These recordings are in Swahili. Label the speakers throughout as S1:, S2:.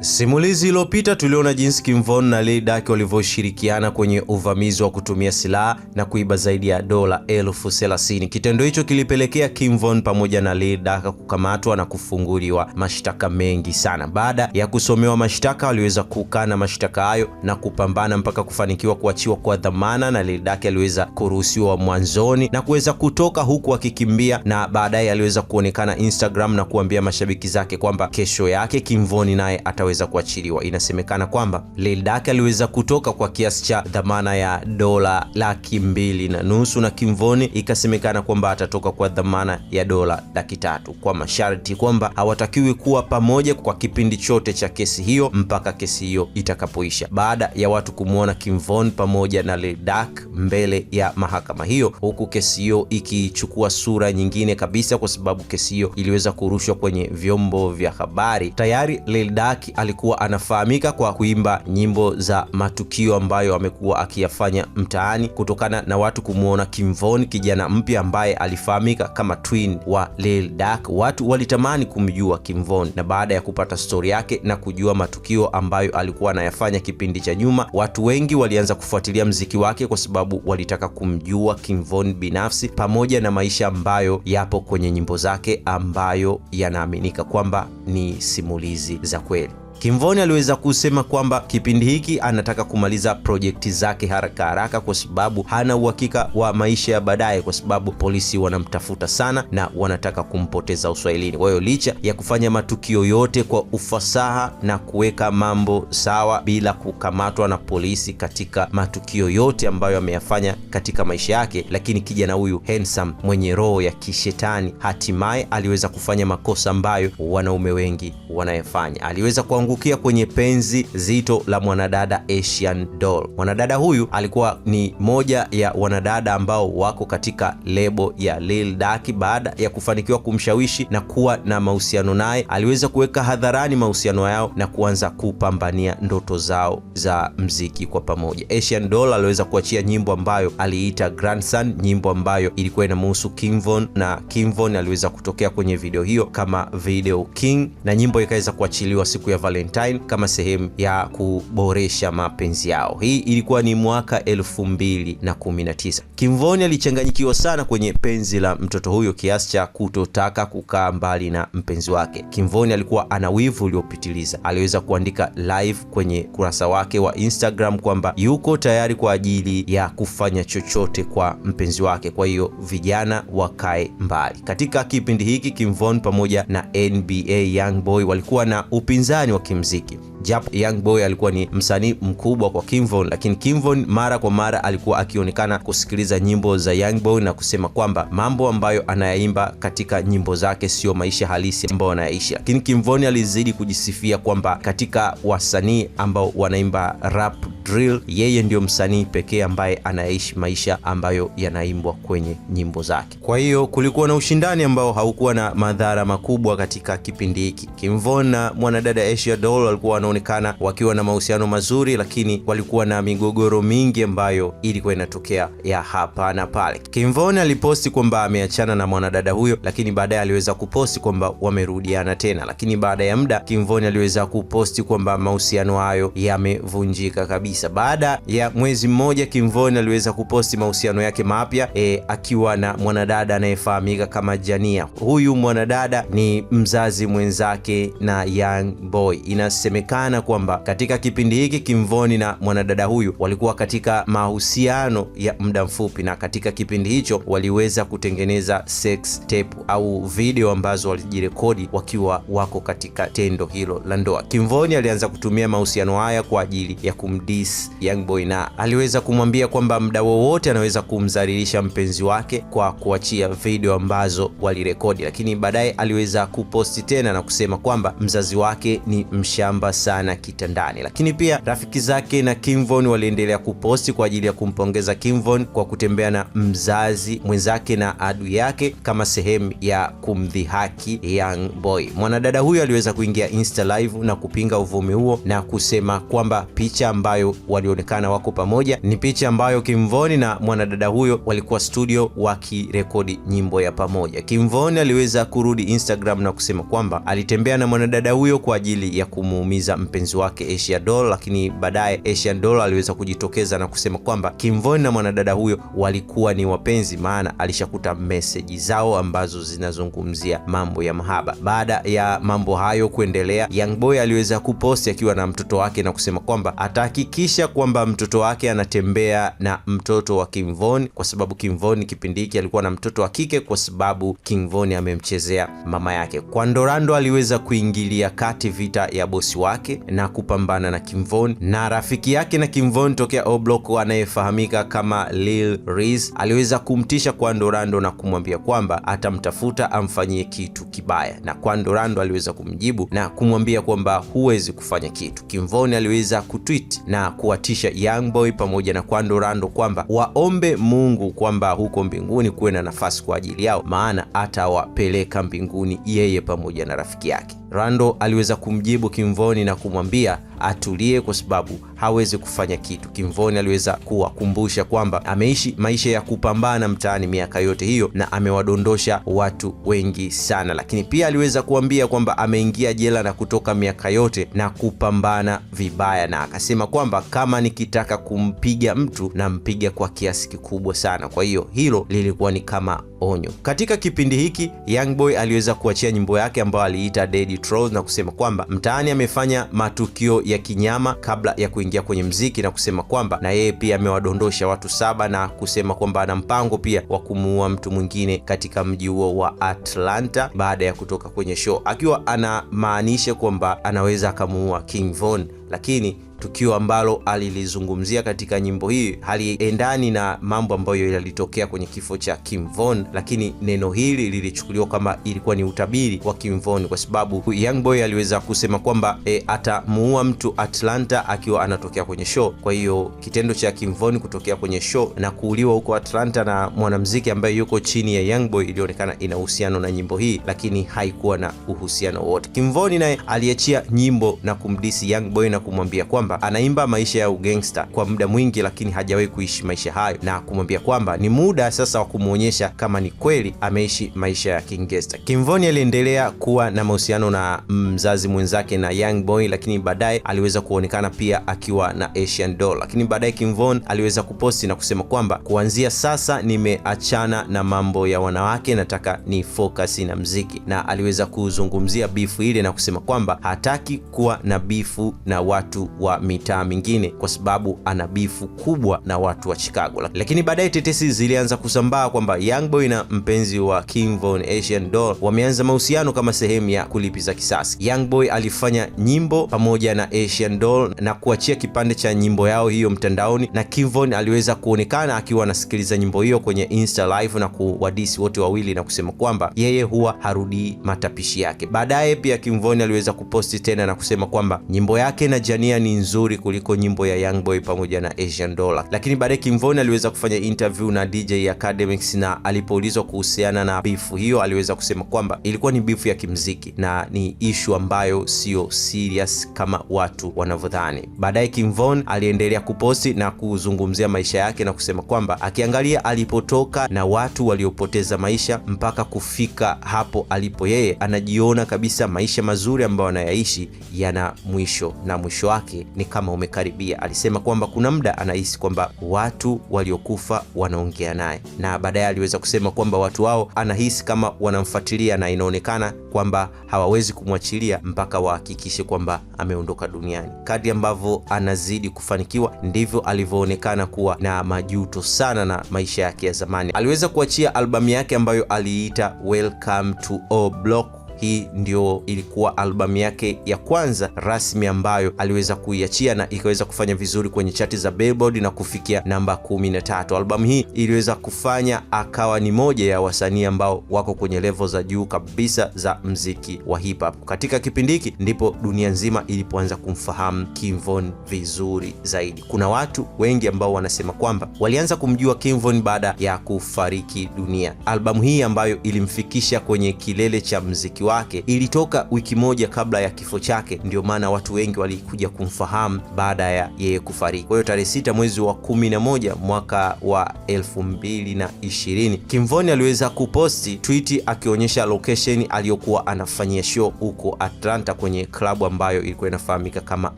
S1: Simulizi iliyopita tuliona jinsi Kim Von na Lil Durk walivyoshirikiana kwenye uvamizi wa kutumia silaha na kuiba zaidi ya $30,000. Kitendo hicho kilipelekea Kim Von pamoja na Lil Durk kukamatwa na kufunguliwa mashtaka mengi sana. Baada ya kusomewa mashtaka, waliweza kukana mashtaka hayo na kupambana mpaka kufanikiwa kuachiwa kwa dhamana, na Lil Durk aliweza kuruhusiwa mwanzoni na kuweza kutoka huku akikimbia, na baadaye aliweza kuonekana Instagram na kuambia mashabiki zake kwamba kesho yake Kim Von naye ataweza kuachiliwa. Inasemekana kwamba Lil Durk aliweza kutoka kwa kiasi cha dhamana ya $250,000 na Kim Von ikasemekana kwamba atatoka kwa dhamana ya $300,000 kwa masharti kwamba hawatakiwi kuwa pamoja kwa kipindi chote cha kesi hiyo mpaka kesi hiyo itakapoisha. Baada ya watu kumuona Kim Von pamoja na Lil Durk mbele ya mahakama hiyo, huku kesi hiyo ikichukua sura nyingine kabisa, kwa sababu kesi hiyo iliweza kurushwa kwenye vyombo vya habari. Tayari Lil Durk alikuwa anafahamika kwa kuimba nyimbo za matukio ambayo amekuwa akiyafanya mtaani, kutokana na watu kumuona Kim Von, kijana mpya ambaye alifahamika kama twin wa Lil Durk. Watu walitamani kumjua Kim Von, na baada ya kupata story yake na kujua matukio ambayo alikuwa anayafanya kipindi cha nyuma, watu wengi walianza kufuatilia mziki wake kwa sababu walitaka kumjua Kim Von binafsi, pamoja na maisha ambayo yapo kwenye nyimbo zake ambayo yanaaminika kwamba ni simulizi za kweli. Kim Von aliweza kusema kwamba kipindi hiki anataka kumaliza projekti zake haraka haraka, kwa sababu hana uhakika wa maisha ya baadaye, kwa sababu polisi wanamtafuta sana na wanataka kumpoteza uswahilini. Kwa hiyo licha ya kufanya matukio yote kwa ufasaha na kuweka mambo sawa bila kukamatwa na polisi katika matukio yote ambayo ameyafanya katika maisha yake, lakini kijana huyu handsome mwenye roho ya kishetani hatimaye aliweza kufanya makosa ambayo wanaume wengi wanayafanya. Aliweza kuangukia kwenye penzi zito la mwanadada Asian Doll. Mwanadada huyu alikuwa ni moja ya wanadada ambao wako katika lebo ya Lil Durk. Baada ya kufanikiwa kumshawishi na kuwa na mahusiano naye, aliweza kuweka hadharani mahusiano yao na kuanza kupambania ndoto zao za mziki kwa pamoja. Asian Doll aliweza kuachia nyimbo ambayo aliita Grandson, nyimbo ambayo ilikuwa inamhusu Kim Von, na Kim Von aliweza kutokea kwenye video hiyo kama video king, na nyimbo ikaweza kuachiliwa siku ya Valentine kama sehemu ya kuboresha mapenzi yao. Hii ilikuwa ni mwaka 2019. Kim Von alichanganyikiwa sana kwenye penzi la mtoto huyo kiasi cha kutotaka kukaa mbali na mpenzi wake. Kim Von alikuwa ana wivu uliopitiliza. Aliweza kuandika live kwenye kurasa wake wa Instagram kwamba yuko tayari kwa ajili ya kufanya chochote kwa mpenzi wake, kwa hiyo vijana wakae mbali. Katika kipindi hiki Kim Von pamoja na NBA Youngboy walikuwa na upinzani wa kimziki. Japo Youngboy alikuwa ni msanii mkubwa kwa Kim Von, lakini Kim Von mara kwa mara alikuwa akionekana kusikiliza nyimbo za Youngboy na kusema kwamba mambo ambayo anayaimba katika nyimbo zake sio maisha halisi ambayo anayaishi. Lakini Kim Von alizidi kujisifia kwamba katika wasanii ambao wanaimba rap drill, yeye ndio msanii pekee ambaye anaishi maisha ambayo yanaimbwa kwenye nyimbo zake. Kwa hiyo kulikuwa na ushindani ambao haukuwa na madhara makubwa katika kipindi hiki. Kim Von na mwanadada Asian Doll walikuwa wanaonekana wakiwa na mahusiano mazuri, lakini walikuwa na migogoro mingi ambayo ilikuwa inatokea ya hapa na pale. Kim Von aliposti kwamba ameachana na mwanadada huyo, lakini baadaye aliweza kuposti kwamba wamerudiana tena. Lakini baada ya muda Kim Von aliweza kuposti kwamba mahusiano hayo yamevunjika kabisa. Baada ya mwezi mmoja Kim Von aliweza kuposti mahusiano yake mapya akiwa na mwanadada anayefahamika kama Jania. Huyu mwanadada ni mzazi mwenzake na Youngboy. Inasemekana kwamba katika kipindi hiki Kim Von na mwanadada huyu walikuwa katika mahusiano ya muda mfupi, na katika kipindi hicho waliweza kutengeneza sex tape au video ambazo walijirekodi wakiwa wako katika tendo hilo la ndoa. Kim Von alianza kutumia mahusiano haya kwa ajili ya kumdis Youngboy, na aliweza kumwambia kwamba muda wowote anaweza kumdhalilisha mpenzi wake kwa kuachia video ambazo walirekodi. Lakini baadaye aliweza kuposti tena na kusema kwamba mzazi wake ni mshamba sana kitandani. Lakini pia rafiki zake na Kim Von waliendelea kuposti kwa ajili ya kumpongeza Kim Von kwa kutembea na mzazi mwenzake na adui yake kama sehemu ya kumdhihaki Youngboy. Mwanadada huyo aliweza kuingia Insta live na kupinga uvumi huo na kusema kwamba picha ambayo ambayo walionekana wako pamoja. Ni picha ambayo Kim Von na mwanadada huyo walikuwa studio wakirekodi nyimbo ya pamoja. Kim Von aliweza kurudi Instagram na kusema kwamba alitembea na mwanadada huyo kwa ajili ya kumuumiza mpenzi wake Asia Doll, lakini baadaye Asia Doll aliweza kujitokeza na kusema kwamba Kim Von na mwanadada huyo walikuwa ni wapenzi, maana alishakuta message zao ambazo zinazungumzia mambo ya mahaba. Baada ya mambo hayo kuendelea, Young Boy aliweza kuposti akiwa na mtoto wake na kusema kwamba atahakikisha kwamba mtoto wake anatembea na mtoto wa Kim Von, kwa sababu Kim Von kipindi hiki alikuwa na mtoto wa kike kwa sababu Kim Von amemchezea mama yake. Kwando Rando aliweza kuingilia kati vita ya bosi wake na kupambana na Kim Von, na rafiki yake na Kim Von tokea O Block anayefahamika kama Lil Reese aliweza kumtisha Kwando Rando na kumwambia kwamba atamtafuta amfanyie kitu kibaya, na Kwando Rando aliweza kumjibu na kumwambia kwamba huwezi kufanya kitu. Kim Von aliweza kutweet na kuwatisha Young Boy pamoja na Kwando Rando kwamba waombe Mungu kwamba huko mbinguni kuwe na nafasi kwa ajili yao, maana atawapeleka mbinguni yeye pamoja na rafiki yake. Rando aliweza kumjibu Kim Von na kumwambia atulie kwa sababu hawezi kufanya kitu. Kim Von aliweza kuwakumbusha kwamba ameishi maisha ya kupambana mtaani miaka yote hiyo na amewadondosha watu wengi sana, lakini pia aliweza kuambia kwamba ameingia jela na kutoka miaka yote na kupambana vibaya, na akasema kwamba kama nikitaka kumpiga mtu na mpiga kwa kiasi kikubwa sana. Kwa hiyo hilo lilikuwa ni kama onyo. Katika kipindi hiki Young Boy aliweza kuachia nyimbo yake ambayo aliita Dead Trolls na kusema kwamba mtaani amefanya matukio ya kinyama kabla ya kuingia kwenye mziki, na kusema kwamba na yeye pia amewadondosha watu 7 na kusema kwamba ana mpango pia wa kumuua mtu mwingine katika mji huo wa Atlanta baada ya kutoka kwenye show, akiwa anamaanisha kwamba anaweza akamuua Kim Von, lakini tukio ambalo alilizungumzia katika nyimbo hii haliendani na mambo ambayo yalitokea kwenye kifo cha Kim Von, lakini neno hili lilichukuliwa kama ilikuwa ni utabiri wa Kim Von, kwa sababu Young Boy aliweza kusema kwamba atamuua mtu Atlanta akiwa anatokea kwenye show. Kwa hiyo kitendo cha Kim Von kutokea kwenye show na kuuliwa huko Atlanta na mwanamuziki ambaye yuko chini ya Young Boy ilionekana ina uhusiano na nyimbo hii, lakini haikuwa na uhusiano wote. Kim Von naye aliachia nyimbo na kumdisi Young Boy na kumwambia kwamba anaimba maisha ya ugangster kwa muda mwingi, lakini hajawahi kuishi maisha hayo, na kumwambia kwamba ni muda sasa wa kumuonyesha kama ni kweli ameishi maisha ya kingangster. Kim Von aliendelea kuwa na mahusiano na mzazi mwenzake na Young Boy, lakini baadaye aliweza kuonekana pia akiwa na Asia Doll. Lakini baadaye Kim Von aliweza kuposti na kusema kwamba kuanzia sasa nimeachana na mambo ya wanawake, nataka ni focus na muziki, na aliweza kuzungumzia bifu ile na kusema kwamba hataki kuwa na bifu na watu wa mitaa mingine kwa sababu ana bifu kubwa na watu wa Chicago. Lakini baadaye tetesi zilianza kusambaa kwamba Young Boy na mpenzi wa Kim Von, Asia Doll, wameanza mahusiano kama sehemu ya kulipiza kisasi. Young Boy alifanya nyimbo pamoja na Asia Doll na kuachia kipande cha nyimbo yao hiyo mtandaoni, na Kim Von aliweza kuonekana akiwa anasikiliza nyimbo hiyo kwenye Insta Live na kuwadisi wote wawili na kusema kwamba yeye huwa harudi matapishi yake. Baadaye pia Kim Von aliweza kuposti tena na kusema kwamba nyimbo yake na Jania ni nzuri kuliko nyimbo ya Young Boy pamoja na Asia Doll. Lakini baadaye Kim Von aliweza kufanya interview na DJ Academics, na alipoulizwa kuhusiana na bifu hiyo aliweza kusema kwamba ilikuwa ni bifu ya kimziki na ni issue ambayo sio serious kama watu wanavyodhani. Baadaye Kim Von aliendelea kuposti na kuzungumzia maisha yake na kusema kwamba akiangalia alipotoka na watu waliopoteza maisha mpaka kufika hapo alipo yeye, anajiona kabisa maisha mazuri ambayo anayaishi yana mwisho na mwisho wake ni kama umekaribia. Alisema kwamba kuna muda anahisi kwamba watu waliokufa wanaongea naye, na baadaye aliweza kusema kwamba watu wao anahisi kama wanamfuatilia na inaonekana kwamba hawawezi kumwachilia mpaka wahakikishe kwamba ameondoka duniani. Kadri ambavyo anazidi kufanikiwa ndivyo alivyoonekana kuwa na majuto sana na maisha yake ya zamani. Aliweza kuachia albamu yake ambayo aliita Welcome to O Block. Hii ndio ilikuwa albamu yake ya kwanza rasmi ambayo aliweza kuiachia na ikaweza kufanya vizuri kwenye chati za Billboard na kufikia namba 13. Albamu hii iliweza kufanya akawa ni moja ya wasanii ambao wako kwenye level za juu kabisa za mziki wa hip hop. Katika kipindi hiki ndipo dunia nzima ilipoanza kumfahamu Kim Von vizuri zaidi. Kuna watu wengi ambao wanasema kwamba walianza kumjua Kim Von baada ya kufariki dunia. Albamu hii ambayo ilimfikisha kwenye kilele cha mziki muziki wake ilitoka wiki moja kabla ya kifo chake, ndio maana watu wengi walikuja kumfahamu baada ya yeye kufariki. Kwa hiyo tarehe 6 mwezi wa 11 mwaka wa 2020 Kim Von aliweza kuposti tweet akionyesha location aliyokuwa anafanyia show huko Atlanta kwenye klabu ambayo ilikuwa inafahamika kama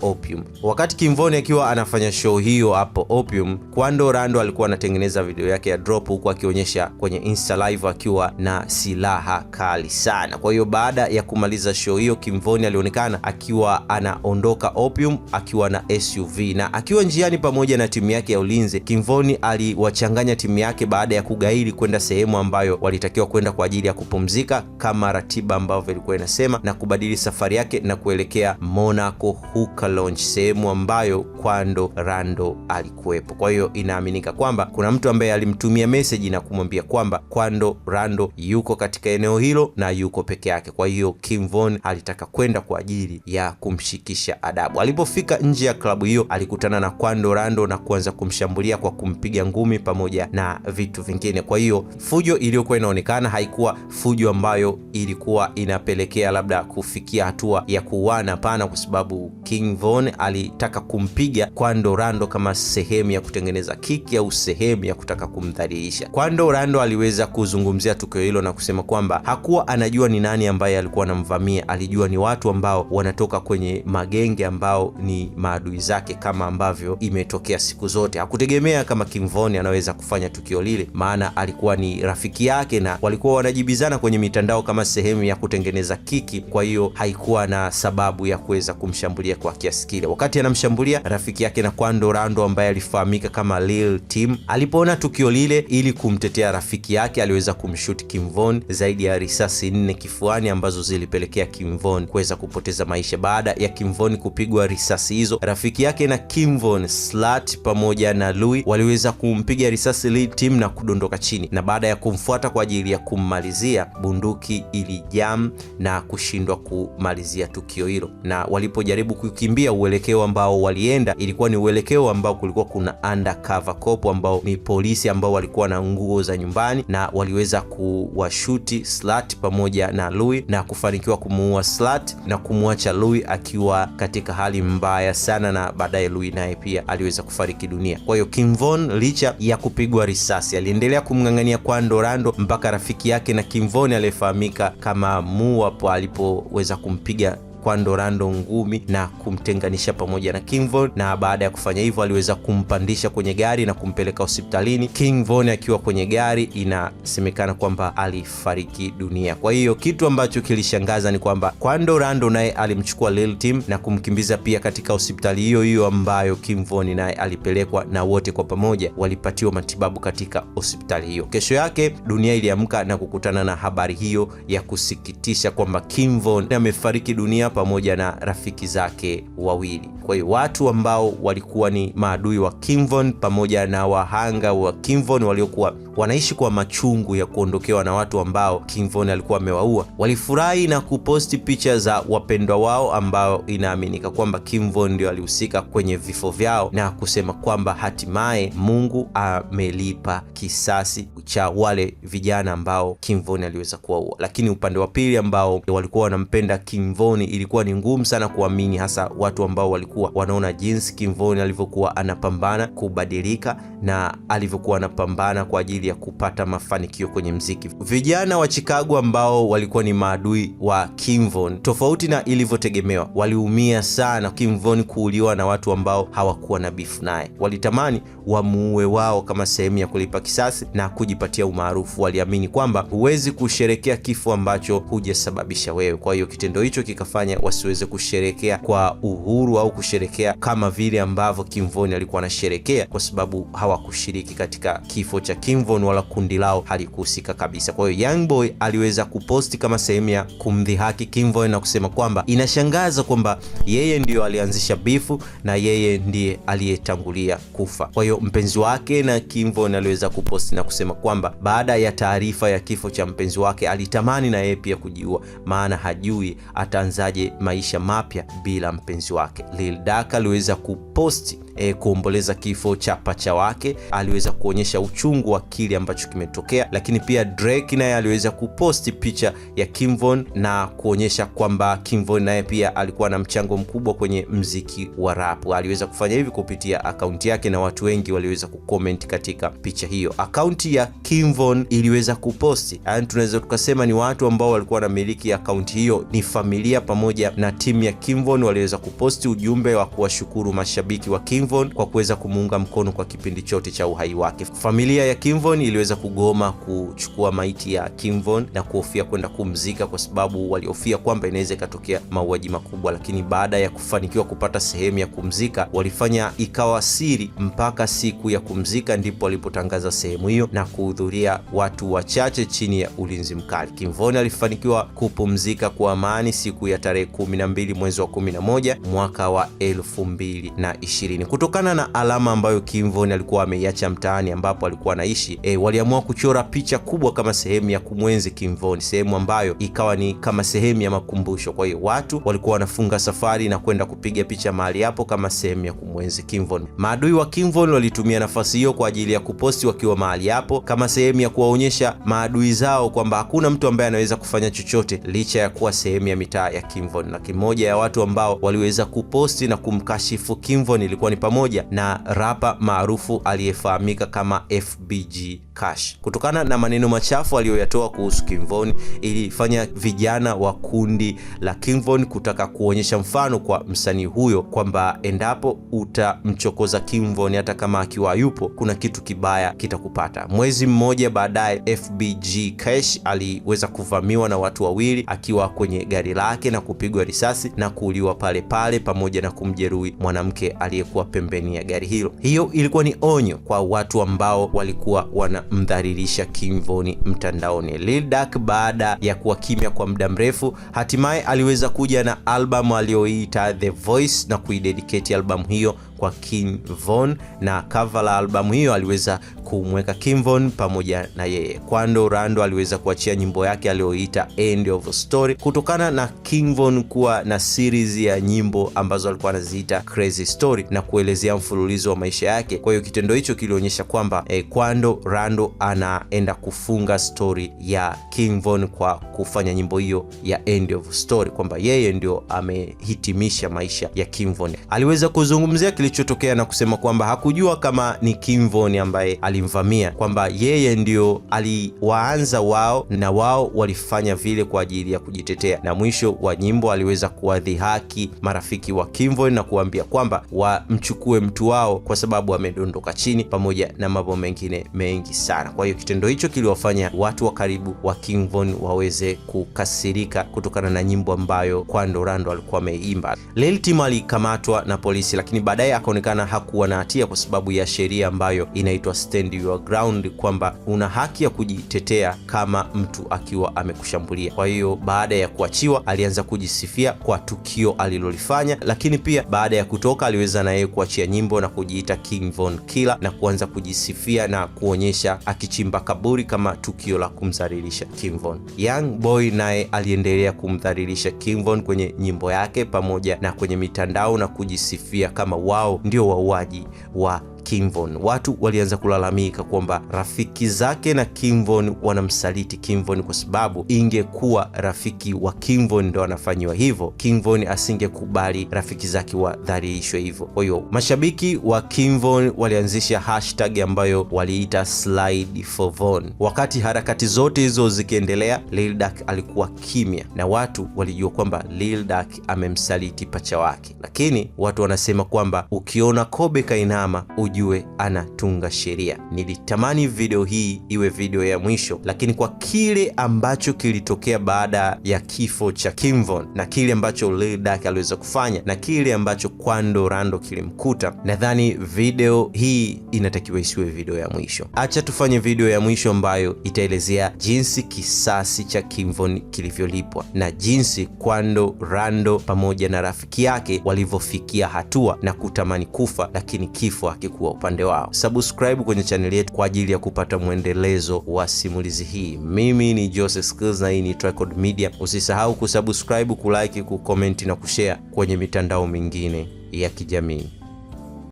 S1: Opium. Wakati Kim Von akiwa anafanya show hiyo hapo Opium, Quando Rando alikuwa anatengeneza video yake ya drop huko akionyesha kwenye Insta live akiwa na silaha kali sana. Kwa hiyo baada ya kumaliza show hiyo, Kim Von alionekana akiwa anaondoka Opium akiwa na SUV, na akiwa njiani pamoja na timu yake ya ulinzi. Kim Von aliwachanganya timu yake baada ya kugairi kwenda sehemu ambayo walitakiwa kwenda kwa ajili ya kupumzika kama ratiba ambavyo ilikuwa inasema, na kubadili safari yake na kuelekea Monaco Hookah Lounge, sehemu ambayo Quando Rando alikuwepo. Kwa hiyo inaaminika kwamba kuna mtu ambaye alimtumia message na kumwambia kwamba Quando Rando yuko katika eneo hilo na yuko peke yake. Kwa hiyo Kim Von alitaka kwenda kwa ajili ya kumshikisha adabu. Alipofika nje ya klabu hiyo, alikutana na Quando Rando na kuanza kumshambulia kwa kumpiga ngumi pamoja na vitu vingine. Kwa hiyo fujo iliyokuwa inaonekana haikuwa fujo ambayo ilikuwa inapelekea labda kufikia hatua ya kuuana, hapana, kwa sababu Kim Von alitaka kumpiga Quando Rando kama sehemu ya kutengeneza kiki au sehemu ya kutaka kumdhalilisha. Quando Rando aliweza kuzungumzia tukio hilo na kusema kwamba hakuwa anajua ni nani ambaye alikuwa anamvamia, alijua ni watu ambao wanatoka kwenye magenge ambao ni maadui zake kama ambavyo imetokea siku zote. Hakutegemea kama Kim Von anaweza kufanya tukio lile, maana alikuwa ni rafiki yake na walikuwa wanajibizana kwenye mitandao kama sehemu ya kutengeneza kiki. Kwa hiyo haikuwa na sababu ya kuweza kumshambulia kwa kiasi kile. Wakati anamshambulia rafiki yake na Quando Rando ambaye alifahamika kama Lil Tim, alipoona tukio lile, ili kumtetea rafiki yake aliweza kumshoot Kim Von zaidi ya risasi 4 kifuani ambazo zilipelekea Kim Von kuweza kupoteza maisha. Baada ya Kim Von kupigwa risasi hizo, rafiki yake na Kim Von, Slut pamoja na Louis waliweza kumpiga risasi Lil Tim na kudondoka chini, na baada ya kumfuata kwa ajili ya kummalizia, bunduki ilijam na kushindwa kumalizia tukio hilo. Na walipojaribu kukimbia, uelekeo ambao walienda ilikuwa ni uelekeo ambao kulikuwa kuna undercover cop ambao ni polisi ambao walikuwa na nguo za nyumbani, na waliweza kuwashuti Slut pamoja na Louis na kufanikiwa kumuua Slut na kumwacha Louis akiwa katika hali mbaya sana, na baadaye Louis naye pia aliweza kufariki dunia. Kwa hiyo Kim Von licha ya kupigwa risasi aliendelea kumng'ang'ania Quando Rando mpaka rafiki yake na Kim Von aliyefahamika kama Muapo alipoweza kumpiga Quando Rando ngumi na kumtenganisha pamoja na Kim Von, na baada ya kufanya hivyo aliweza kumpandisha kwenye gari na kumpeleka hospitalini. Kim Von akiwa kwenye gari, inasemekana kwamba alifariki dunia. Kwa hiyo kitu ambacho kilishangaza ni kwamba Quando Rando naye alimchukua Lil Tim na kumkimbiza pia katika hospitali hiyo hiyo ambayo Kim Von naye alipelekwa, na wote kwa pamoja walipatiwa matibabu katika hospitali hiyo. Kesho yake dunia iliamka na kukutana na habari hiyo ya kusikitisha kwamba Kim Von amefariki dunia pamoja na rafiki zake wawili. Kwa hiyo watu ambao walikuwa ni maadui wa Kim Von pamoja na wahanga wa Kim Von waliokuwa wanaishi kwa machungu ya kuondokewa na watu ambao Kim Von alikuwa amewaua, walifurahi na kuposti picha za wapendwa wao ambao inaaminika kwamba Kim Von ndio alihusika kwenye vifo vyao, na kusema kwamba hatimaye Mungu amelipa kisasi cha wale vijana ambao Kim Von aliweza kuwaua. Lakini upande wa pili ambao walikuwa wanampenda Kim Von, ilikuwa ni ngumu sana kuamini, hasa watu ambao walikuwa wanaona jinsi Kim Von alivyokuwa anapambana kubadilika na alivyokuwa anapambana kwa ajili ya kupata mafanikio kwenye mziki. Vijana wa Chicago ambao walikuwa ni maadui wa Kim Von, tofauti na ilivyotegemewa, waliumia sana Kim Von kuuliwa na watu ambao hawakuwa na bifu naye. Walitamani wamuue wao kama sehemu ya kulipa kisasi na kujipatia umaarufu. Waliamini kwamba huwezi kusherekea kifo ambacho hujasababisha wewe. Kwa hiyo kitendo hicho kikafanya wasiweze kusherekea kwa uhuru au kusherekea kama vile ambavyo Kim Von alikuwa anasherekea, kwa sababu hawakushiriki katika kifo cha Kim Von wala kundi lao halikuhusika kabisa. Kwa hiyo Young Boy aliweza kuposti kama sehemu ya kumdhihaki Kim Von na kusema kwamba inashangaza kwamba yeye ndiyo alianzisha bifu na yeye ndiye aliyetangulia kufa. Kwa hiyo mpenzi wake na Kim Von aliweza kuposti na kusema kwamba baada ya taarifa ya kifo cha mpenzi wake alitamani na yeye pia kujiua, maana hajui ataanzaje maisha mapya bila mpenzi wake. Lil Durk aliweza kuposti kuomboleza kifo cha pacha wake, aliweza kuonyesha uchungu wa kile ambacho kimetokea. Lakini pia Drake naye aliweza kuposti picha ya King Von na kuonyesha kwamba King Von naye pia alikuwa na mchango mkubwa kwenye mziki wa rap. Aliweza kufanya hivi kupitia akaunti yake na watu wengi waliweza kucomment katika picha hiyo. Akaunti ya King Von iliweza kuposti, yani tunaweza tukasema ni watu ambao walikuwa wanamiliki akaunti hiyo ni familia pamoja na timu ya King Von, waliweza kuposti ujumbe wa kuwashukuru mashabiki wa King Von kwa kuweza kumuunga mkono kwa kipindi chote cha uhai wake. Familia ya King Von iliweza kugoma kuchukua maiti ya King Von na kuhofia kwenda kumzika kwa sababu walihofia kwamba inaweza ikatokea mauaji makubwa, lakini baada ya kufanikiwa kupata sehemu ya kumzika, walifanya ikawa siri mpaka siku ya kumzika ndipo walipotangaza sehemu hiyo na kuhudhuria watu wachache chini ya ulinzi mkali. King Von alifanikiwa kupumzika kwa amani siku ya tarehe 12 mwezi wa 11 mwaka wa 2020. Kutokana na alama ambayo King Von alikuwa ameiacha mtaani ambapo alikuwa anaishi, waliamua kuchora picha kubwa kama sehemu ya kumwenzi King Von, sehemu ambayo ikawa ni kama sehemu ya makumbusho. Kwa hiyo watu walikuwa wanafunga safari na kwenda kupiga picha mahali hapo kama sehemu ya kumwenzi King Von. Maadui wa King Von walitumia nafasi hiyo kwa ajili ya kuposti wakiwa mahali hapo kama sehemu ya kuwaonyesha maadui zao kwamba hakuna mtu ambaye anaweza kufanya chochote licha ya kuwa sehemu ya mitaa ya King Von. Na kimoja ya watu ambao waliweza kuposti na kumkashifu King Von ilikuwa ni pamoja na rapa maarufu aliyefahamika kama FBG Cash. Kutokana na maneno machafu aliyoyatoa kuhusu King Von, ilifanya vijana wa kundi la King Von kutaka kuonyesha mfano kwa msanii huyo kwamba endapo utamchokoza King Von hata kama akiwa yupo, kuna kitu kibaya kitakupata. Mwezi mmoja baadaye, FBG Cash aliweza kuvamiwa na watu wawili akiwa kwenye gari lake na kupigwa risasi na kuuliwa pale pale pamoja na kumjeruhi mwanamke aliyekuwa pembeni ya gari hilo. Hiyo ilikuwa ni onyo kwa watu ambao walikuwa wanamdhalilisha King Von mtandaoni. Lil Durk baada ya kuwa kimya kwa muda mrefu, hatimaye aliweza kuja na albamu aliyoiita The Voice na kuidedicate albamu hiyo kwa King Von, na cover la albamu hiyo aliweza kumweka King Von pamoja na yeye. Kwando Rando aliweza kuachia nyimbo yake aliyoiita End of Story kutokana na King Von kuwa na series ya nyimbo ambazo alikuwa anaziita Crazy Story na kuelezea mfululizo wa maisha yake. Kwa hiyo kitendo hicho kilionyesha kwamba Kwando Rando anaenda kufunga story ya King Von kwa kufanya nyimbo hiyo ya End of Story, kwamba yeye ndio amehitimisha maisha ya King Von. Aliweza kuzungumzia kilichotokea na kusema kwamba hakujua kama ni King Von ambaye alimvamia, kwamba yeye ndio aliwaanza wao na wao walifanya vile kwa ajili ya kujitetea. Na mwisho wa nyimbo aliweza kuwadhihaki marafiki wa King Von na kuambia kwamba wamchukue mtu wao kwa sababu amedondoka chini, pamoja na mambo mengine mengi sana. Kwa hiyo kitendo hicho kiliwafanya watu wa karibu wa King Von waweze kukasirika kutokana na nyimbo ambayo Kwando Rando alikuwa ameimba. Lil Tim alikamatwa na polisi, lakini baadaye akaonekana hakuwa na hatia kwa sababu ya sheria ambayo inaitwa Stand Your Ground, kwamba una haki ya kujitetea kama mtu akiwa amekushambulia. Kwa hiyo baada ya kuachiwa alianza kujisifia kwa tukio alilolifanya, lakini pia baada ya kutoka aliweza na yeye kuachia nyimbo na kujiita King Von Killer na kuanza kujisifia na kuonyesha akichimba kaburi kama tukio la kumdhalilisha King Von. Young Boy naye aliendelea kumdhalilisha King Von kwenye nyimbo yake pamoja na kwenye mitandao na kujisifia kama wao ndio wauaji wa King Von. Watu walianza kulalamika kwamba rafiki zake na King Von wanamsaliti King Von kwa sababu ingekuwa rafiki wa King Von ndo anafanyiwa hivyo, King Von asingekubali rafiki zake wadhalilishwe hivyo. Kwa hiyo mashabiki wa King Von walianzisha hashtag ambayo waliita Slide for Von. Wakati harakati zote hizo zikiendelea, Lil Durk alikuwa kimya na watu walijua kwamba Lil Durk amemsaliti pacha wake, lakini watu wanasema kwamba ukiona kobe kainama ujue anatunga sheria. Nilitamani video hii iwe video ya mwisho, lakini kwa kile ambacho kilitokea baada ya kifo cha King Von na kile ambacho Lil Durk aliweza kufanya na kile ambacho Kwando Rando kilimkuta, nadhani video hii inatakiwa isiwe video ya mwisho. Acha tufanye video ya mwisho ambayo itaelezea jinsi kisasi cha King Von kilivyolipwa na jinsi Kwando Rando pamoja na rafiki yake walivyofikia hatua na kutamani kufa, lakini kifo hakikuwa upande wao. Subscribe kwenye channel yetu kwa ajili ya kupata mwendelezo wa simulizi hii. Mimi ni Joseph Skills na hii ni Tricord Media. Usisahau kusubscribe, kulike, kucomment na kushare kwenye mitandao mingine ya kijamii.